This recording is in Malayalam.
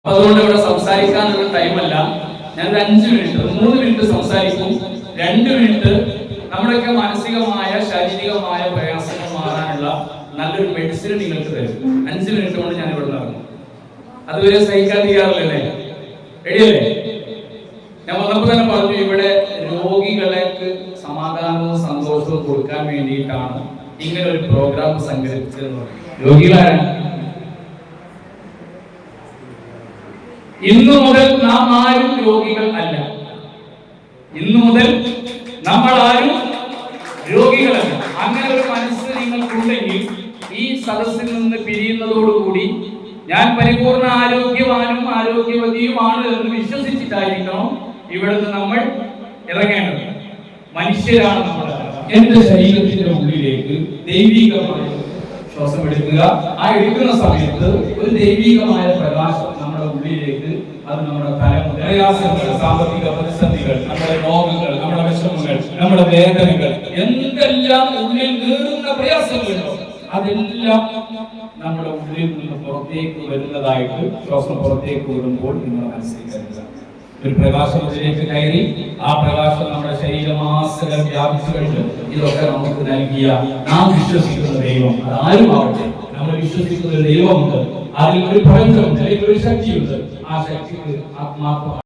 അതുകൊണ്ട് ഇവിടെ സംസാരിക്കാനുള്ള ടൈമല്ല. ഞാനൊരു 5 മിനിറ്റ് 3 മിനിറ്റ് സംസാരിക്കും. 2 മിനിറ്റ് നമ്മുടെയൊക്കെ മാനസികമായ ശാരീരികമായ പ്രയാസങ്ങൾ മാറാനുള്ള നല്ലൊരു മെഡിസിൻ നിങ്ങൾക്ക് തരും. 5 മിനിറ്റ് കൊണ്ട് ഞാൻ ഇവിടെ നടന്നു. അതുവരെ സഹിക്കാൻ തയ്യാറല്ലേ? റെഡിയല്ലേ? ഞാൻ വന്നപ്പോൾ തന്നെ പറഞ്ഞു, ഇവിടെ രോഗികളേക്ക് സമാധാനവും സന്തോഷവും കൊടുക്കാൻ വേണ്ടിയിട്ടാണ് ഇങ്ങനെ ഒരു പ്രോഗ്രാം സംഘടിപ്പിച്ചത്. രോഗികളാണ്. ഇന്നു മുതൽ നാം ആരും രോഗികൾ അല്ല. ഇന്നു മുതൽ നമ്മൾ ആരും രോഗികളല്ല. അങ്ങനെ ഒരു മനസ്സ് നിങ്ങൾക്കുണ്ടെങ്കിൽ ഈ സദസ്സിൽ നിന്ന് പിരിയുന്നതോടുകൂടി ഞാൻ പരിപൂർണ ആരോഗ്യവാനും ആരോഗ്യവതിയുമാണ് എന്ന് വിശ്വസിച്ചിട്ടായിരിക്കണം ഇവിടുന്ന് നമ്മൾ ഇറങ്ങേണ്ടത്. മനുഷ്യരാണ് നമ്മൾ. എന്റെ ശരീരത്തിന്റെ ഉള്ളിലേക്ക് ദൈവികമായ ശ്വാസം എടുക്കുക. ആ എടുക്കുന്ന സമയത്ത് ഒരു ദൈവികമായ പ്രകാശം നമ്മുടെ ഉള്ളിലേക്ക്, അത് നമ്മുടെ പ്രയാസങ്ങൾ, സാമ്പത്തിക പ്രതിസന്ധികൾ, നമ്മുടെ രോഗങ്ങൾ, നമ്മുടെ വിഷമങ്ങൾ, നമ്മുടെ വേദനകൾ, എന്തെല്ലാം ഉള്ളിൽ നേടുന്ന പ്രയാസങ്ങളുണ്ടോ അതെല്ലാം നമ്മുടെ ഉള്ളിൽ നിന്ന് പുറത്തേക്ക് വരുന്നതായിട്ട് ശ്വാസം പുറത്തേക്ക് വിടുമ്പോൾ നിങ്ങൾ മനസ്സിലാക്കുക. ഒരു പ്രകാശം ഉള്ളിലേക്ക് കയറി ആ പ്രകാശം നമ്മുടെ ശരീരമാസകലം വ്യാപിച്ചു കഴിഞ്ഞു. ഇതൊക്കെ നമുക്ക് നൽകിയ നാം വിശ്വസിക്കുന്ന ദൈവം, അതാരും ആവട്ടെ, നമ്മൾ വിശ്വസിക്കുന്ന ഒരു ദൈവമുണ്ട്. അതിൽ ഒരു പ്രപഞ്ചമുണ്ട്, അതിൽ ഒരു ശക്തിയുണ്ട്. ആ ശക്തിക്ക് ആത്മാർത്ഥ